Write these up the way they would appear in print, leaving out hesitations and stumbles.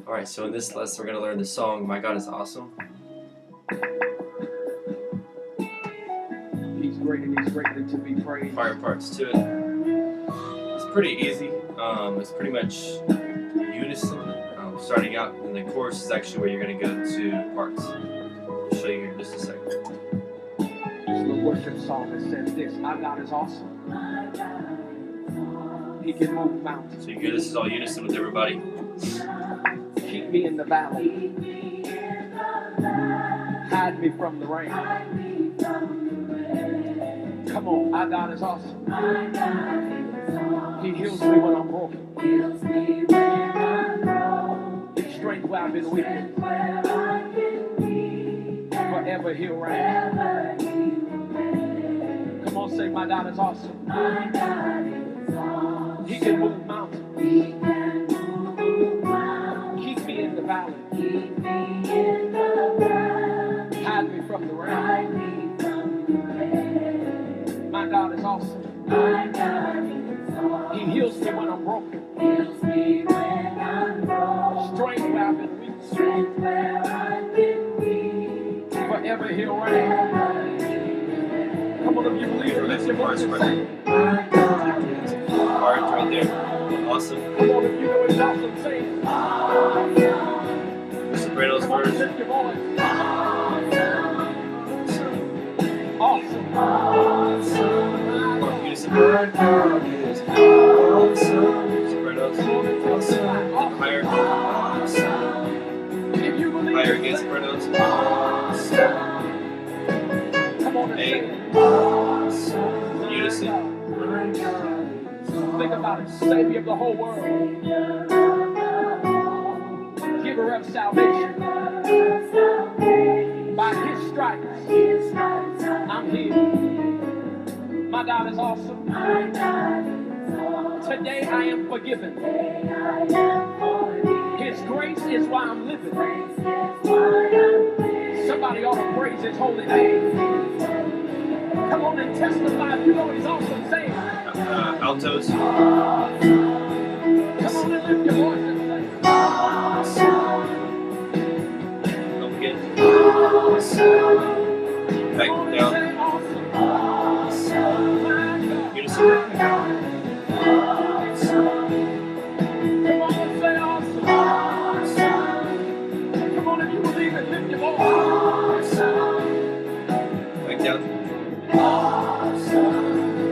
Alright, so in this lesson we're going to learn the song My God is Awesome. He's great and he's greatly to be praised. 5 parts to it. It's pretty easy. It's pretty much unison. Starting out in the chorus is actually where you're going to go to parts. I'll show you here in just a second. This is the worship song that says this: My God is awesome. He can move mountains. So you hear this is all unison with everybody. Keep me in the valley. Hide me from the rain. Come on, my God is awesome. He heals me when I'm broken. His strength where I've been weak. Forever he'll reign. Come on, say my God is awesome. He can move mountains. Keep me in the valley. Hide me from the rain. My God is awesome. He heals me when I'm broken. Strength where I've been weak. Forever he'll reign. Come on, if you believe it, lift your voice and say, Part right there. Awesome. come on, if you know it's awesome, say it. The sopranos Come on, verse. lift your voice. Awesome. Unison. Sopranos. Higher. If you believe Higher it, again, say it. sopranos. Come on and say it. Unison. Think about it. Savior of the whole world. Giver of salvation. By his stripes, I'm healed. My God is awesome. Today I am forgiven. His grace is why I'm living. Somebody ought to praise his holy name. Come on and testify if you know he's awesome. Say it. Altos. Come on and lift your voice and say Up again. Come Back on and down. say awesome. Unison. Come on and say awesome. Come on, if you believe it, lift your voice. Back down.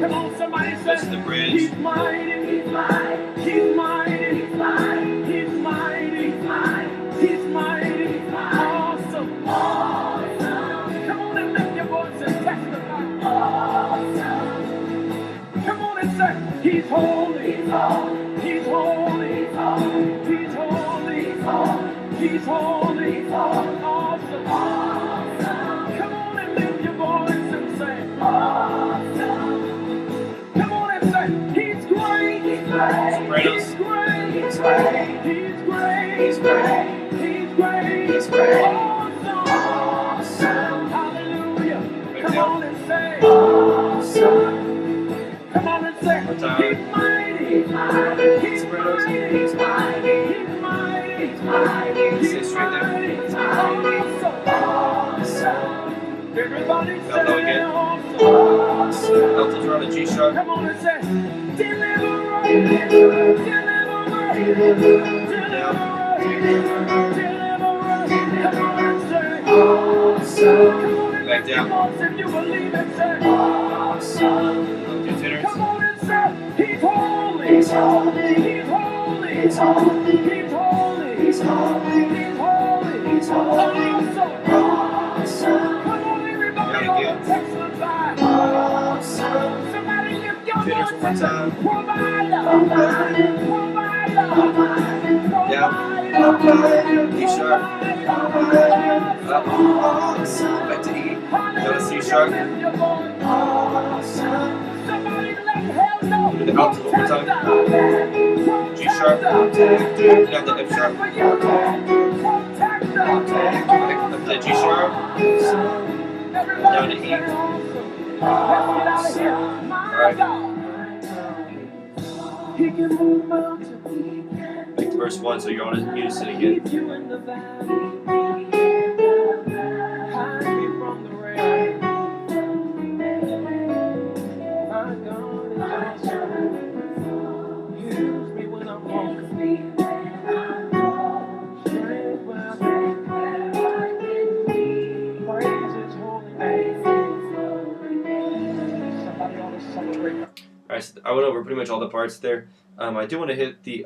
Come on, somebody say, That's the bridge. he's mighty, he's mighty, he's mighty, he's mighty, he's mighty, he's mighty, awesome. Come on and lift your voice and testify. Come on and say, he's holy, he's holy, he's holy, he's holy, he's holy, awesome. Come on and lift your voice and say, come on and say, he's great, he's great, Sopranos. he's great, he's great, he's great, he's great, he's great, he's great, awesome, hallelujah. Come on and say, awesome. Come on and say, One time. he's mighty, he's mighty, he's mighty, he's mighty, he's mighty, he's mighty, Stay he's straight there. mighty, awesome. Everybody say, Alto again. awesome. Altos are on a G sharp. Come on and say, deliverer, deliverer, deliverer, come on and say, awesome. Come on and Back lift your down. voice if you believe it, say, awesome. Two tenors. Come on and say, he's holy, he's holy, he's holy, he's holy, he's holy, he's holy, he's holy, he's holy, awesome. Come on, everybody, Down on again. the text line side. Awesome. Somebody lift your Tenors voice one and say, time. provider, provider, Down. provider, E sharp. Up. Back to E. Down to C sharp. Lift your voice. Somebody let hell know. Do the alto one more time. G sharp. Down to F sharp. Up to G sharp. Down to E. Alright. He can move mountains. Back to verse 1, so you're on unison again. Keep you in the valley. Hide me from the rain. My God is awesome. Use me when I'm walking. Strength when I'm weak. Praise His holy name. Somebody ought to celebrate. Alright, so I went over pretty much all the parts there. I do want to hit the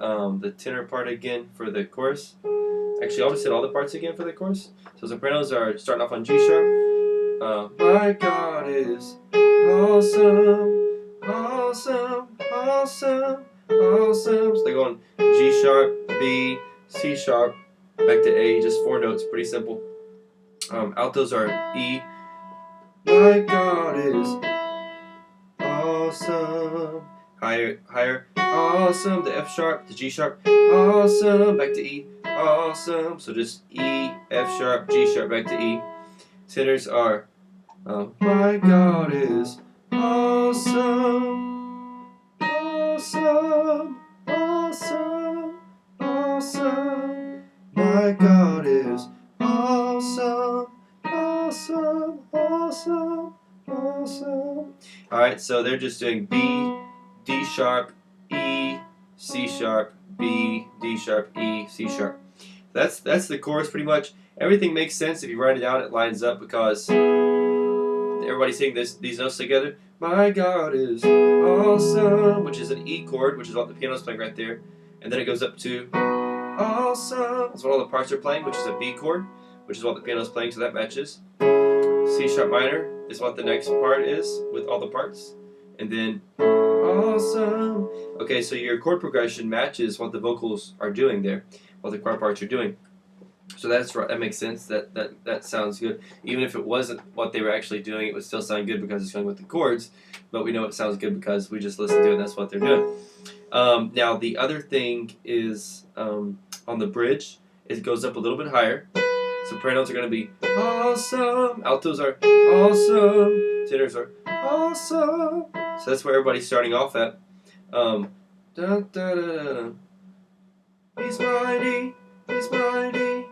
tenor part again for the chorus. Actually, I'll just hit all the parts again for the chorus. So sopranos are starting off on G sharp. My God is awesome, awesome, awesome, awesome. So they go on G sharp, B, C sharp, back to A, just 4 notes, pretty simple. Altos are E. My God is awesome. Higher, awesome. The F sharp, the G sharp, awesome. Back to E, awesome. So just E, F sharp, G sharp, back to E. Tenors are, my God is awesome, awesome, awesome, awesome. My God is awesome, awesome, awesome, awesome. Alright, so they're just doing B, D sharp, E, C sharp, B, D sharp, E, C sharp. That's the chorus pretty much. Everything makes sense if you write it down. It lines up because everybody's singing these notes together. My God is awesome, which is an E chord, which is what the piano's playing right there, and then it goes up to awesome. That's what all the parts are playing, which is a B chord, which is what the piano's playing, so that matches. C sharp minor is what the next part is with all the parts, and then awesome. Okay, so your chord progression matches what the vocals are doing there, what the choir parts are doing. So that's right. That makes sense. That sounds good. Even if it wasn't what they were actually doing, it would still sound good because it's going with the chords. But we know it sounds good because we just listened to it, and that's what they're doing. Now the other thing is on the bridge, it goes up a little bit higher. Sopranos are going to be awesome. Altos are awesome. Tenors are awesome. So that's where everybody's starting off at. Da, da, da, da. He's mighty. He's mighty.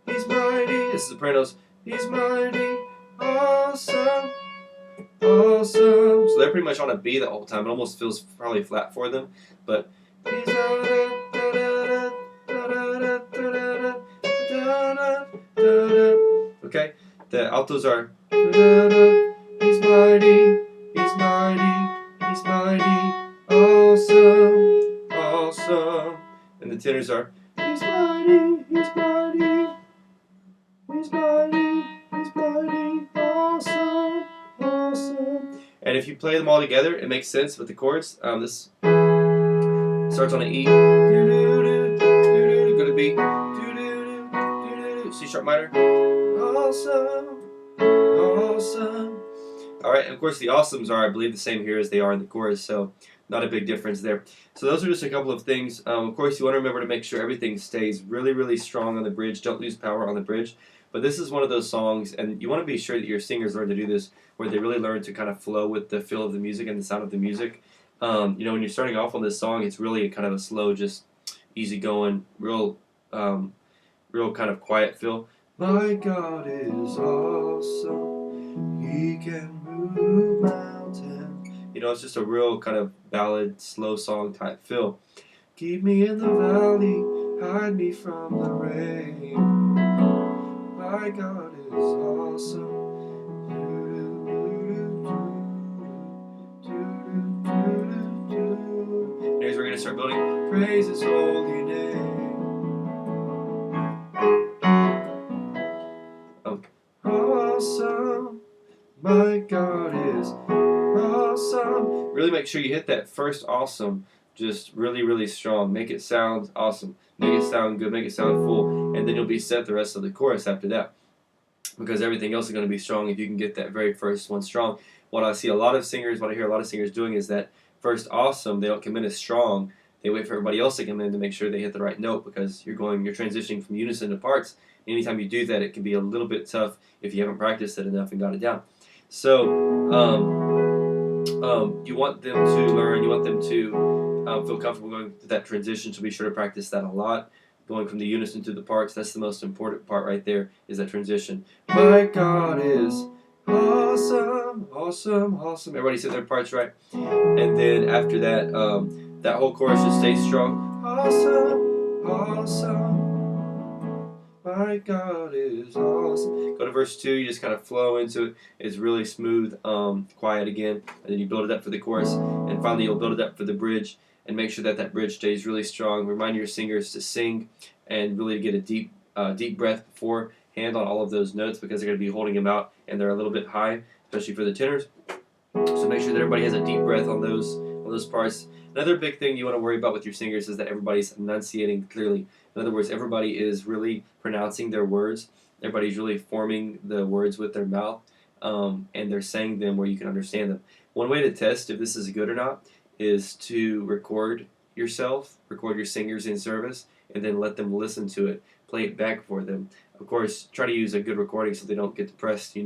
He's mighty. This is sopranos. He's mighty. Awesome. Awesome. So they're pretty much on a B the whole time. It almost feels probably flat for them, but he's okay. The altos are he's mighty. He's mighty. He's mighty. Awesome. Awesome. And the tenors are he's mighty. He's mighty. He's mighty. He's mighty. Awesome. Awesome. And if you play them all together, it makes sense with the chords. This starts on an E. Go to B. C sharp minor. Awesome. Awesome. Alright, and of course the awesomes are, I believe, the same here as they are in the chorus, so not a big difference there. So those are just a couple of things. Of course, you want to remember to make sure everything stays really, really strong on the bridge. Don't lose power on the bridge. But this is one of those songs, and you want to be sure that your singers learn to do this, where they really learn to kind of flow with the feel of the music and the sound of the music. When you're starting off on this song, it's really kind of a slow, just easy-going, real kind of quiet feel. My God is awesome. He can move mountains. It's just a real kind of ballad, slow song type feel. Keep me in the valley, hide me from the rain. My God is awesome. Here's where we're going to start building. Praise His holy name. Awesome. My God is awesome. Really make sure you hit that first awesome just really, really strong. Make it sound awesome. Make it sound good. Make it sound full. And then you'll be set the rest of the chorus after that. Because everything else is going to be strong if you can get that very first one strong. What I hear a lot of singers doing is that first awesome, they don't come in as strong. They wait for everybody else to come in to make sure they hit the right note, because you're transitioning from unison to parts. Anytime you do that, it can be a little bit tough if you haven't practiced it enough and got it down. So, You want them to learn. You want them to feel comfortable going through that transition. So be sure to practice that a lot. Going from the unison to the parts. That's the most important part right there. Is that transition. My God is awesome, awesome, awesome. Everybody said their parts right. And then after that, that whole chorus just stays strong. Awesome, awesome. My God is awesome. Go to verse 2, you just kind of flow into it. It's really smooth, quiet again, and then you build it up for the chorus, and finally you'll build it up for the bridge, and make sure that that bridge stays really strong. Remind your singers to sing, and really to get a deep breath beforehand on all of those notes, because they're going to be holding them out, and they're a little bit high, especially for the tenors. So make sure that everybody has a deep breath on those parts. Another big thing you want to worry about with your singers is that everybody's enunciating clearly. In other words, everybody is really pronouncing their words. Everybody's really forming the words with their mouth, and they're saying them where you can understand them. One way to test if this is good or not is to record yourself, record your singers in service, and then let them listen to it. Play it back for them. Of course, try to use a good recording so they don't get depressed,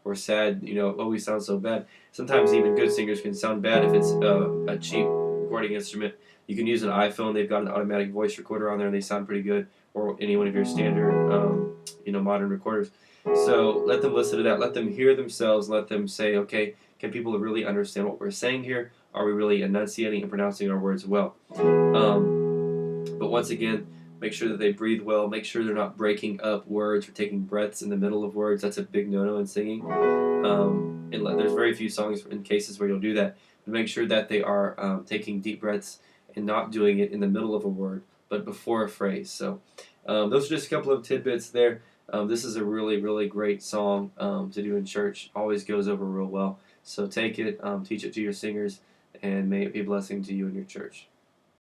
or sad, oh, we sound so bad. Sometimes even good singers can sound bad if it's a cheap recording instrument. You can use an iPhone. They've got an automatic voice recorder on there, and they sound pretty good. Or any one of your standard, modern recorders. So let them listen to that. Let them hear themselves. Let them say, okay, can people really understand what we're saying here? Are we really enunciating and pronouncing our words well? But once again, make sure that they breathe well. Make sure they're not breaking up words or taking breaths in the middle of words. That's a big no-no in singing. And there's very few songs in cases where you'll do that. But make sure that they are taking deep breaths and not doing it in the middle of a word, but before a phrase. So those are just a couple of tidbits there. This is a really, really great song to do in church. Always goes over real well. So take it, teach it to your singers, and may it be a blessing to you and your church.